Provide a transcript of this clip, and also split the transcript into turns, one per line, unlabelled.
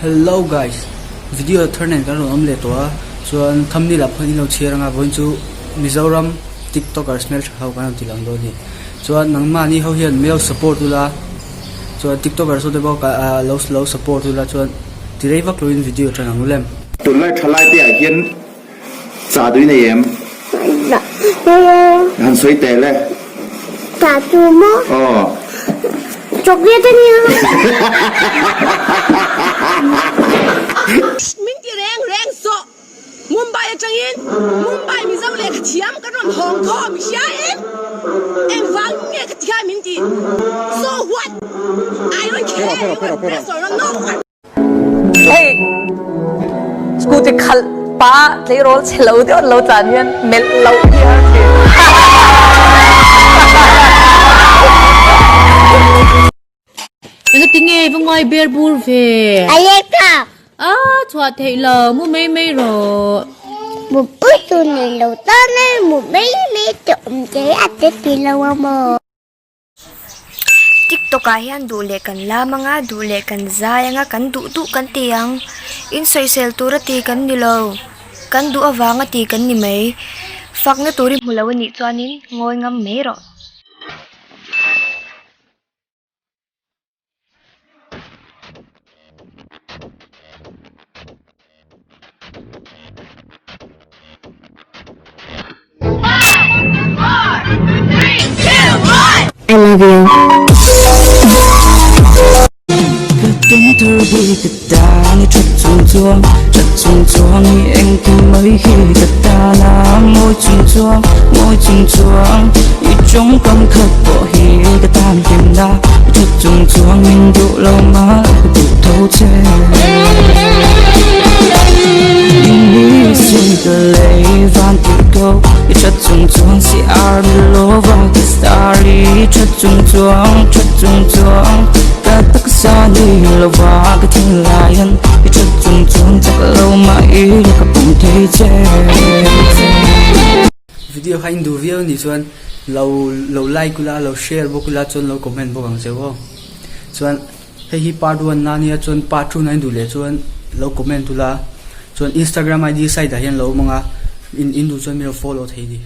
Hello guys, video turn in kan rom le to chuan thumbnail up ni lo chheranga voin chu Mizoram tiktokers mel thau kan tilang do ni chuan nangma ni ho hian mel support ula chuan tiktokers so de bo ka lo support ula chuan tirei vak loin video tan ang lem
tu lai thalai te a hian cha dui nei em han soi te le
ta tu mo chocolate ni
Minti reng so Mumbai changin Mumbai mi zam le khathiam ka ron hong kong mi sha em wang nge khathia minti so what I don't care that's all no
hey scooty khal pa le roll chelo de lo chan hian mel lo ya
Anh tiếng nghe với ngoài beer bull về.
Alexa
Chua thấy lờ mua mấy rồi.
một bữa tu này lâu ta này một mấy trộm chế ăn tết thì lâu mà
TikTok ayan dule kan lamang nga dule kan zaya nga kan du kan tiang in social tura ti kan nilo kan du awanga ti kan ni mai fak na turi mulawani chuanin ngoi ngam mero
I love you
tiếng thơ vui thật ta như chất chung chuông như anh cứ mấy khi thật ta là môi chung chuông như trong cơn khát bỏ hi cái tan tìm ra chất chung chuông mình đủ lâu mà đủ thấu che ini simply van to go you chất chung chuông si arm love the starry chất chung chuông cả tất cả đi lâu và cái thiên lion you chất chung chuông chắc lâu mà ý cả bụng thấy che video hay đủ video ni chuan lâu like kula lâu share bo kula chuan lâu comment bo gang chewo chuan hi part 1 na nia chuan part 2 na du le chuan lâu comment tula chuan Instagram ID site da hian lo manga in du chuan mi follow thei di